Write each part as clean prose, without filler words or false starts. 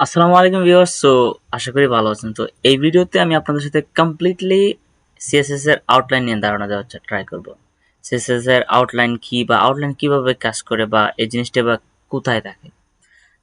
আসসালামু আলাইকুম ভিউয়ার্স। আশা করি ভালো আছেন। তো এই ভিডিওতে আমি আপনাদের সাথে কমপ্লিটলি সিএসএস এর আউটলাইন নিয়ে ধারণা দেওয়ার ট্রাই করব। সিএসএস এর আউটলাইন কি বা আউটলাইন কিভাবে কাজ করে বা এই জিনিসটা বা কোথায় থাকে।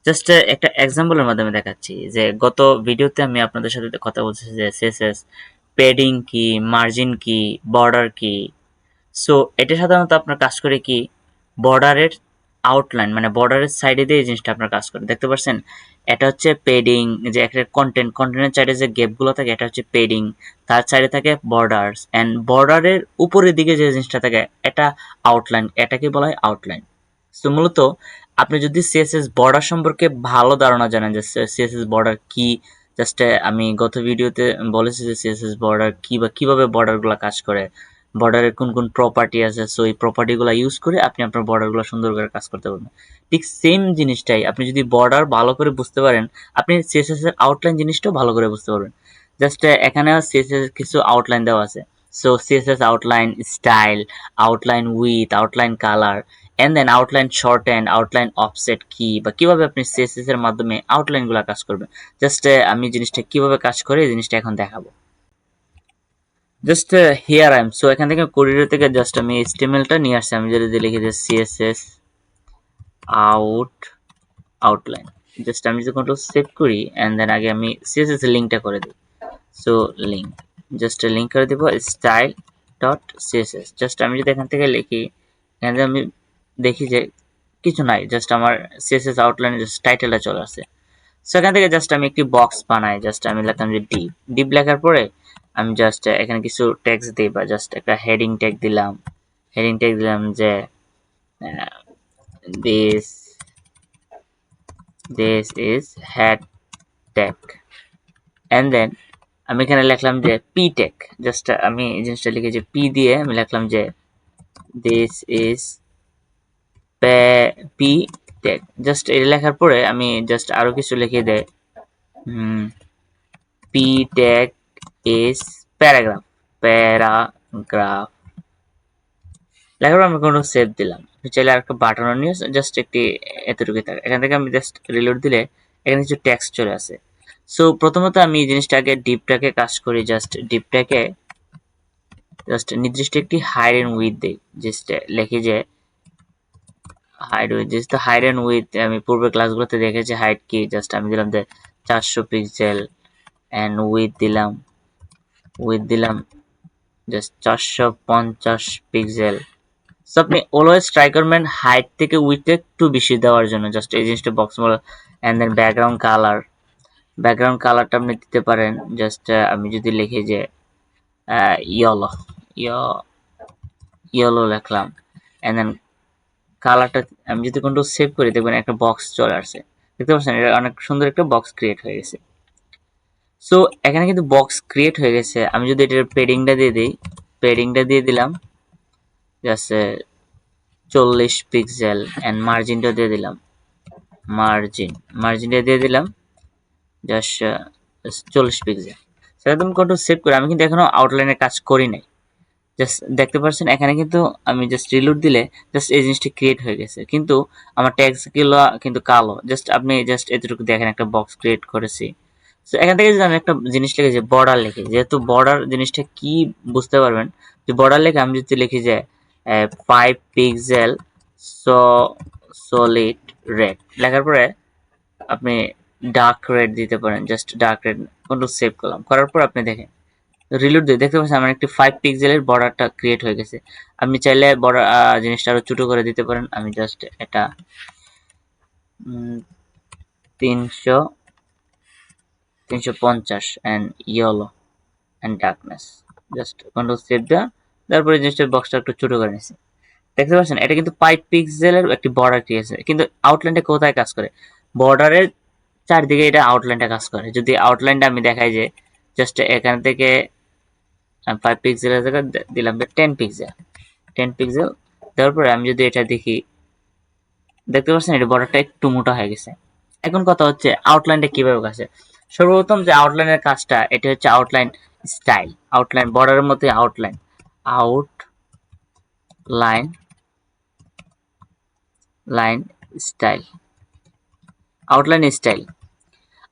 জাস্ট একটা এক্সাম্পলের মাধ্যমে দেখাচ্ছি যে গত ভিডিওতে আমি আপনাদের সাথে কথা বলছি যে সিএসএস প্যাডিং কি, মার্জিন কি, বর্ডার কি। সো এটা সাধারণত আপনার কাজ করে কি বর্ডারের আউটলাইন মানে বর্ডারের সাইডে দিয়ে এই জিনিসটা আপনার কাজ করে দেখতে পাচ্ছেন। এটা হচ্ছে পেডিং, যে একটা কন্টেন্টের সাইডে যে গ্যাপগুলো থাকে এটা হচ্ছে পেডিং, তার সাইডে থাকে বর্ডার্স এন্ড বর্ডারের উপরের দিকে যে জিনিসটা থাকে এটা আউটলাইন, এটাকে বলা হয় আউটলাইন। সো মূলত আপনি যদি সিএসএস বর্ডার সম্পর্কে ভালো ধারণা জানেন যে সিএসএস বর্ডার কি, জাস্ট আমি গত ভিডিওতে বলেছি যে সিএসএস বর্ডার কি বা কিভাবে বর্ডারগুলো কাজ করে, বর্ডারের কোন কোন প্রপার্টি আছে। সো এই প্রপার্টিগুলো ইউজ করে আপনি আপনার বর্ডারগুলো সুন্দর করে কাজ করতে পারবেন। ঠিক সেম জিনিসটাই আপনি যদি বর্ডার ভালো করে বুঝতে পারেন, আপনি সিএসএস এর আউটলাইন জিনিসটাও ভালো করে বুঝতে পারবেন। জাস্ট এখানে সিএসএস কিছু আউটলাইন দেওয়া আছে। So CSS outline style, outline width, outline colour, and then outline shorten, outline offset কি বা কিভাবে আপনি সিএসএস এর মাধ্যমে আউটলাইনগুলো কাজ করবেন। জাস্ট আমি জিনিসটা কিভাবে কাজ করে এই জিনিসটা এখন দেখাবো। Just here I am. So এখান থেকে কোরিডোর থেকে জাস্ট আমি এইচটিএমএলটা নিয়ে আসছি। আমি যদি লিখে যে সিএসএস আউটলাইন, জাস্ট আমি যদি কন্ট্রোল সেভ করি এন্ড দেন আগে আমি সিএসএস এর লিংকটা করে দিই। সো লিংক, জাস্ট লিংক করে দিব স্টাইল ডট সিএসএস। জাস্ট আমি যদি এখান থেকে লিখি, এখান থেকে আমি দেখি যে কিছু নাই, জাস্ট আমার সিএসএস আউটলাইনে জাস্ট টাইটেলটা চলে আসছে। সো এখান থেকে জাস্ট আমি একটি বক্স বানাই, জাস্ট আমি লিখলাম যে ডিপ। ডিপ লেখার পরে আমি জাস্ট এখানে কিছু টেক্সট দিই বা জাস্ট একটা হেডিং ট্যাগ দিলাম। হেডিং ট্যাগ দিলাম যে this this is head tag and then আমি এখানে লিখলাম যে পি ট্যাগ। জাস্ট আমি এই জিনিসটা লিখে যে পি দিয়ে আমি লিখলাম যে this is P tag. Just এটা লেখার পরে আমি জাস্ট আরো কিছু লিখে দেয় P tag is paragraph, paragraph লেখার পর আমি কোনো সেভ দিলাম। চাইলে আর একটা বাটনও নিয়ে জাস্ট একটি এতটুকুই থাকে। এখান থেকে আমি জাস্ট রিলোড দিলে এখানে কিছু টেক্সট চলে আসে। সো প্রথমত আমি এই জিনিসটাকে ডিপটাকে কাজ করি, জাস্ট ডিপটাকে জাস্ট নির্দিষ্ট একটি হাইড এন্ড উইথ দেই। জাস্ট লিখি যে height width, just height and width আমি পূর্বে ক্লাসগুলোতে দেখেছি হাইড কি, জাস্ট আমি দিলাম যে 400 পিক্সেল এন্ড উইথ দিলাম জাস্ট 450 পিক্সেল। সো আপনি অলওয়েজ ট্রাই করবেন হাইট থেকে উইথ একটু বেশি দেওয়ার জন্য। জাস্ট এই জিনিসটা বক্স বলে এন্ড দেন ব্যাকগ্রাউন্ড কালারটা আপনি দিতে পারেন। জাস্ট আমি যদি লিখি যে ইয়েলো, ইয়েলো লিখলাম এন্ড দেন কালারটা আমি যদি কন্ট্রোল সেভ করি দেখবেন একটা বক্স চলে আসছে। দেখতে পাচ্ছেন এটা অনেক সুন্দর একটা বক্স ক্রিয়েট হয়ে গেছে। সো এখানে কিন্তু বক্স ক্রিয়েট হয়ে গেছে। আমি যদি এটার পেডিংটা দিয়ে দিই, পেডিংটা দিয়ে দিলাম জাস্ট 40 পিক্সেল এন্ড মার্জিনটা দিয়ে দিলাম, মার্জিনটা দিয়ে দিলাম জাস্ট 40 পিক্সেল। সেটা তুমি কন্ট্রোল সেভ করে আমি কিন্তু এখনো আউটলাইনে কাজ করি নাই। জাস্ট দেখতে পাচ্ছেন এখানে কিন্তু আমি জাস্ট রিলোড দিলে জাস্ট এই জিনিসটি ক্রিয়েট হয়ে গেছে, কিন্তু আমার ট্যাক্স গুলো কিন্তু কালো। জাস্ট আপনি জাস্ট এতটুকু দেখেন একটা বক্স ক্রিয়েট করেছি। তো এখান থেকে যদি আমি একটা জিনিস লিখেছি বর্ডার লিখি, যেহেতু বর্ডার জিনিসটা কি বুঝতে পারবেন যে বর্ডার লিখে আমি যদি লিখি যে 5 পিক্সেল সলিড রেড লেখার পরে আপনি ডার্ক রেড দিতে পারেন। Just dark red control save করলাম, করার পর আপনি দেখেন রিলোড দিয়ে দেখতে পাচ্ছেন আমার একটি 5 পিক্সেলের বর্ডারটা ক্রিয়েট হয়ে গেছে। আপনি চাইলে বর্ডার জিনিসটা আরো ছোট করে দিতে পারেন। আমি জাস্ট এটা 300 350 and yellow and darkness, just control save দেওয়া, তারপরে জিনিসটার বক্সটা একটু ছোট করে নিয়েছি। দেখতে পাচ্ছেন এটা কিন্তু 5 পিক্সেলের একটি বর্ডার ক্রিয়েট হয়েছে, কিন্তু আউটলাইনটা কোথায় কাজ করে? বর্ডারের চারদিকে এটা আউটলাইনটা কাজ করে। যদি আউটলাইনটা আমি দেখাই যে জাস্ট এখান থেকে 5 পিক্সেলের জায়গায় দিলাম 10 পিক্সেল দেওয়ার পরে আমি যদি এটা দেখি দেখতে পাচ্ছেন এটা বর্ডারটা একটু মোটা হয়ে গেছে। এখন কথা হচ্ছে আউটলাইনটা কিভাবে কাজ করে। সর্বপ্রথম যে আউটলাইনের কাজটা এটা হচ্ছে আউটলাইন স্টাইল, আউটলাইন বর্ডারের মধ্যে outline, outline line style, outline style.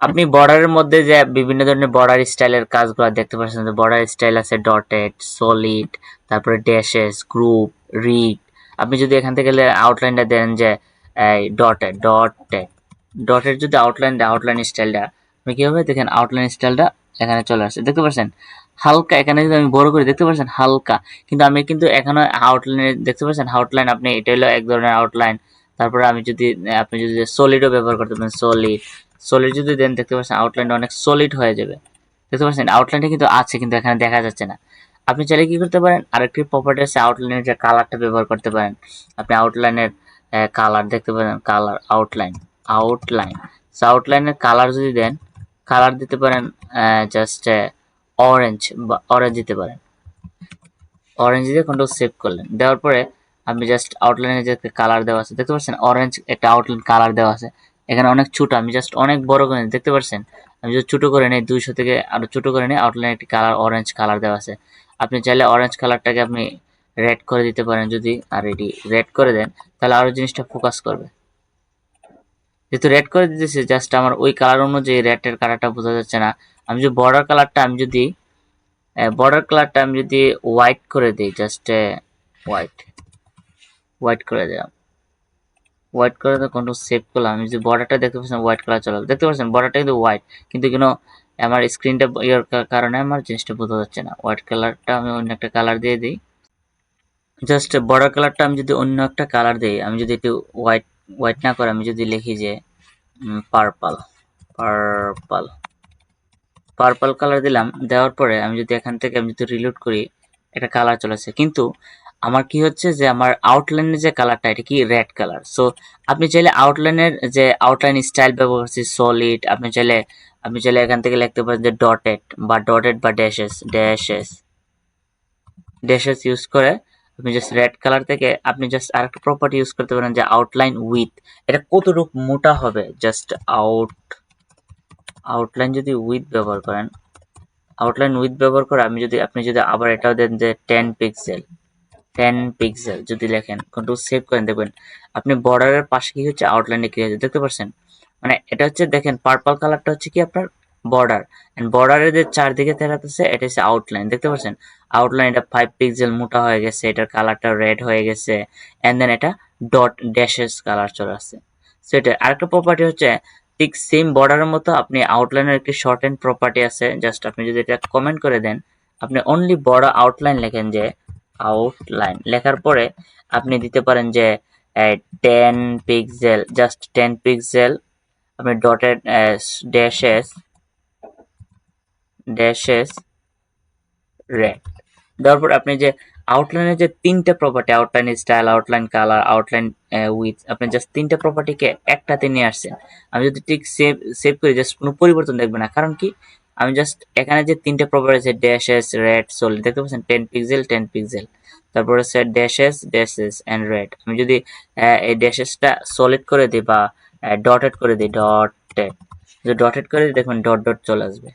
আপনি বর্ডারের মধ্যে যে বিভিন্ন ধরনের বর্ডার স্টাইলের কাজগুলো দেখতে পাচ্ছেন, যে বর্ডার স্টাইল আছে ডটেড, সলিড, তারপরে ড্যাশেস, গ্রুপ, রিড। আপনি যদি এখান থেকে আউটলাইনটা দেন যে ডটেড ডটেড ডটের যদি আউটলাইন স্টাইলটা আপনি কি হবে দেখেন, আউটলাইন স্টাইলটা এখানে চলে আসছে, দেখতে পাচ্ছেন হালকা। এখানে যদি আমি বড় করি দেখতে পাচ্ছেন হালকা, কিন্তু আমি কিন্তু এখানে আউটলাইনে দেখতে পাচ্ছেন আউটলাইন, আপনি এটা হলো এক ধরনের আউটলাইন। তারপরে আপনি যদি সলিডও ব্যবহার করতে পারেন, সলিড যদি দেন দেখতে পাচ্ছেন আউটলাইনটা অনেক সলিড হয়ে যাবে। দেখতে পাচ্ছেন আউটলাইনটা কিন্তু আছে, কিন্তু এখানে দেখা যাচ্ছে না। আপনি চাইলে কি করতে পারেন, আরেকটি প্রপার্টি আছে আউটলাইনের, যে কালারটা ব্যবহার করতে পারেন। আপনি আউটলাইনের কালার দেখতে পারেন, কালার আউটলাইন আউটলাইনের কালার যদি দেন, কালার দিতে পারেন জাস্ট অরেঞ্জ দিতে পারেন। অরেঞ্জ দিয়ে কন্ট্রোল সেভ করলেন, দেওয়ার পরে আপনি জাস্ট আউটলাইনে যে কালার দেওয়া আছে দেখতে পাচ্ছেন, অরেঞ্জ একটা আউটলাইন কালার দেওয়া আছে। এখানে অনেক ছোট, আমি জাস্ট অনেক বড় করে নিই, দেখতে পাচ্ছেন আমি যদি ছোট করে নিই 200 থেকে আরো ছোট করে নিই, আউটলাইনে একটি কালার অরেঞ্জ কালার দেওয়া আছে। আপনি চাইলে অরেঞ্জ কালারটাকে আপনি রেড করে দিতে পারেন, যদি আর এটি রেড করে দেন তাহলে আরো জিনিসটা ফোকাস করবে। যেহেতু রেড করে দিতেছি, জাস্ট আমার ওই কালার অনুযায়ী রেডের কালারটা বোঝা যাচ্ছে না। আমি যদি বর্ডার কালারটা আমি যদি হোয়াইট করে দিই, জাস্ট হোয়াইট হোয়াইট করে দিলাম, হোয়াইট করে দিয়ে কন্ট্রোল সেভ করলাম। আমি যদি বর্ডারটা দেখতে পাচ্ছেন হোয়াইট কালার চলে, দেখতে পাচ্ছেন বর্ডারটা কিন্তু হোয়াইট, কিন্তু কেন আমার স্ক্রিনটা ইয়ার কারণে আমার জিনিসটা বোঝা যাচ্ছে না। হোয়াইট কালারটা আমি অন্য একটা কালার দিয়ে দিই, জাস্ট বর্ডার কালারটা আমি যদি অন্য একটা কালার দিই, আমি যদি একটু হোয়াইট হোয়াইট না করে আমি যদি লিখি যে পার্পল পার্পল পার্পল কালার দিলাম, দেওয়ার পরে আমি যদি এখান থেকে আমি যদি রিলোড করি, একটা কালার চলে আসে, কিন্তু আমার কি হচ্ছে যে আমার আউটলাইনের যে কালারটা এটা কি রেড কালার। সো আপনি চাইলে আউটলাইনের যে আউটলাইন স্টাইল ব্যবহার করছি সলিড, আপনি চাইলে এখান থেকে লিখতে পারেন যে ডটেড বা ড্যাশেস ইউজ করে আপনি জাস্ট রেড কালার থেকে আপনি জাস্ট আরেকটা প্রপার্টি ইউজ করতে পারেন যে আউটলাইন উইথ। এটা কতটুকু মোটা হবে, জাস্ট আউটলাইন যদি উইথ ব্যবহার করেন, আউটলাইন উইথ ব্যবহার করে আপনি যদি আবার এটাও দেন যে 10 পিক্সেল যদি লেখেন, কন্ট্রোল সেভ করেন, দেখবেন আপনি বর্ডারের পাশে কি হচ্ছে, আউটলাইনে কি হচ্ছে দেখতে পাচ্ছেন। মানে এটা হচ্ছে দেখেন পার্পল কালারটা হচ্ছে কি আপনার বর্ডার, এন্ড বর্ডারের যে চারদিকে দেখাতেছে এটা হচ্ছে আউটলাইন, দেখতে পাচ্ছেন আউটলাইন এটা 5 পিক্সেল মোটা হয়ে গেছে, এটার কালারটা রেড হয়ে গেছে, এন্ড দেন এটা ডট ড্যাশেস কালার চলে আসছে। সেটা আরেকটা প্রপার্টি হচ্ছে ঠিক সেম বর্ডারের মতো আপনি আউটলাইনের একটি শর্ট এন্ড প্রপার্টি আছে, জাস্ট আপনি যদি এটা কমেন্ট করে দেন, আপনি অনলি বড় আউটলাইন লেখেন, যে আউটলাইন লেখার পরে আপনি দিতে পারেন যে 10 পিক্সেল, জাস্ট 10 পিক্সেল আপনি ডটেড ড্যাশেস ড্যাশেস রেড দেওয়ার পর আপনি যে আউটলাইনের যে তিনটা property, outline style, outline colour, outline with, আপনি জাস্ট তিনটা প্রপার্টিকে একটাতে নিয়ে আসছেন। আমি যদি ঠিক সেভ করি, জাস্ট কোনো পরিবর্তন দেখবে না, কারণ কি আমি জাস্ট এখানে যে তিনটা প্রপার্টি আছে ড্যাশেস রেড সলিড, দেখতে পাচ্ছেন 10 পিক্সেল তারপরে হচ্ছে ড্যাশেস এন্ড রেড। আমি যদি এই ড্যাশেসটা সলিড করে দিই বা ডটেড করে দিই, ডটেড করে দিই, দেখবেন ডট ডট চলে আসবে,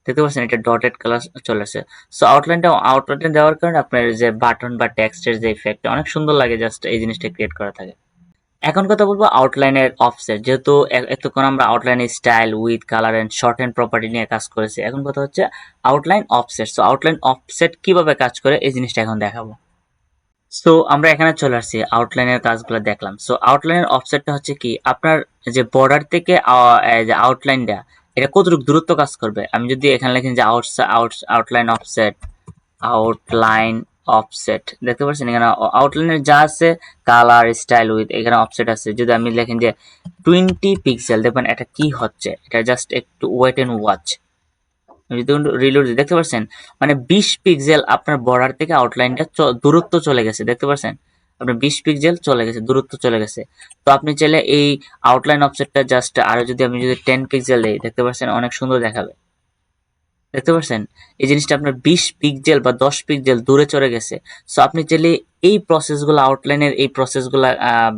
দেখতে পাচ্ছেন এটা ডটেড কালার চলে আসে। সো আউটলাইনটা দেওয়ার কারণে আপনার যে বাটন বা টেক্সটের যে ইফেক্ট অনেক সুন্দর লাগে, জাস্ট এই জিনিসটা ক্রিয়েট করা থাকে। এখন কথা বলবো আউটলাইনের অফসেট, যেহেতু এতক্ষণ আমরা আউটলাইনের style with colour and shorthand property নিয়ে কাজ করেছি, এখন কথা হচ্ছে outline offset. So outline offset কিভাবে কাজ করে এই জিনিসটা এখন দেখাবো। সো আমরা এখানে চলে আসছি, আউটলাইনের কাজগুলো দেখলাম। সো আউটলাইনের অফসেটটা হচ্ছে কি আপনার যে বর্ডার থেকে যে আউটলাইনটা এটা কতটুকু দূরত্ব কাজ করবে। আমি যদি এখানে লিখেন যে আউটলাইন অফসেট দেখতে পাচ্ছেন এখানে আউটলাইনের যা আছে কালার স্টাইল উইথ, এখানে অফসেট আছে। যদি আমি লেখেন যে 20 পিক্সেল, দেখবেন এটা কি হচ্ছে, এটা জাস্ট একটু ওয়েট এন্ড ওয়াচ। রিলোড দেখতে পাচ্ছেন মানে 20 পিক্সেল আপনার বর্ডার থেকে আউটলাইনটা দূরত্ব চলে গেছে, দেখতে পাচ্ছেন আপনার 20 পিক্সেল চলে গেছে, দূরত্ব চলে গেছে। তো আপনি চাইলে এই আউটলাইন অফসেটটা জাস্ট আরো যদি আমি যদি 10 পিক্সেল দিই, দেখতে পাচ্ছেন অনেক সুন্দর দেখাবে, দেখতে পাচ্ছেন এই জিনিসটা আপনার 20 পিক্সেল বা 10 পিক্সেল দূরে চলে গেছে। সো আপনি চাইলে এই প্রসেসগুলো, আউটলাইনের এই প্রসেসগুলো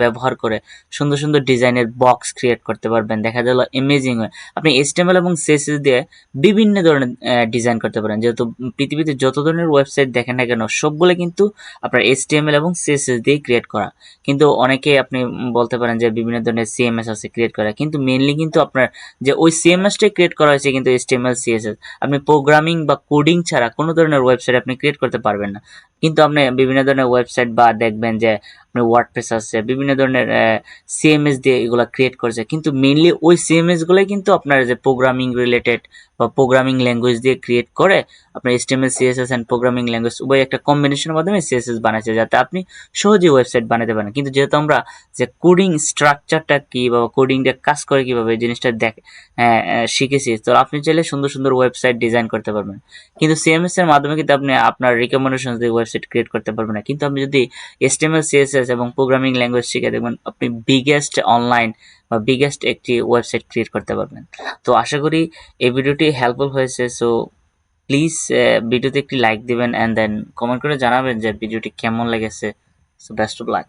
ব্যবহার করে সুন্দর সুন্দর ডিজাইনের বক্স ক্রিয়েট করতে পারবেন। দেখা গেল এমেজিং হয়। আপনি HTML এবং CSS দিয়ে বিভিন্ন ধরনের ডিজাইন করতে পারেন। যেহেতু পৃথিবীতে যত ধরনের ওয়েবসাইট দেখেন না কেন সবগুলো কিন্তু আপনার HTML এবং CSS দিয়ে ক্রিয়েট করা। কিন্তু অনেকে আপনি বলতে পারেন যে বিভিন্ন ধরনের CMS আছে ক্রিয়েট করা, কিন্তু মেইনলি কিন্তু আপনার যে ওই CMSটাই ক্রিয়েট করা হয়েছে কিন্তু HTML CSS। আপনি প্রোগ্রামিং বা কোডিং ছাড়া কোনো ধরনের ওয়েবসাইট আপনি ক্রিয়েট করতে পারবেন না। কিন্তু আপনি বিভিন্ন ধরনের ওয়েবসাইট বা দেখবেন যে আপনি ওয়ার্ডপ্রেস আছে, বিভিন্ন ধরনের CMS দিয়ে এগুলো ক্রিয়েট করছে, কিন্তু মেইনলি ওই CMS গুলোই কিন্তু আপনার যে প্রোগ্রামিং রিলেটেড বা প্রোগ্রামিং ল্যাঙ্গুয়েজ দিয়ে ক্রিয়েট করে আপনার HTML CSS and programming language উভয় একটা কম্বিনেশনের মাধ্যমে CSS বানাইছে, যাতে আপনি সহজেই ওয়েবসাইট বানাতে পারেন। কিন্তু যেহেতু আমরা যে কোডিং স্ট্রাকচারটা কি বা কোডিং দিয়ে কাজ করে কিভাবে এই জিনিসটা শিখেছি, তো আপনি চাইলে সুন্দর সুন্দর ওয়েবসাইট ডিজাইন করতে পারবেন। কিন্তু CMS এর মাধ্যমে কিন্তু আপনি আপনার রিকমেন্ডেশন দিয়ে ওয়েবসাইট ক্রিয়েট করতে পারবেন না। কিন্তু আপনি যদি HTML CSS এবং প্রোগ্রামিং ল্যাঙ্গুয়েজ শিখে দেখবেন আপনি বিগেস্ট অনলাইন বা বিগেস্ট একটি ওয়েবসাইট ক্রিয়েট করতে পারবেন। তো আশা করি এই ভিডিওটি হেল্পফুল হয়েছে। সো প্লিজ ভিডিওতে একটি লাইক দিবেন অ্যান্ড দেন কমেন্ট করে জানাবেন যে ভিডিওটি কেমন লেগেছে। So best of luck.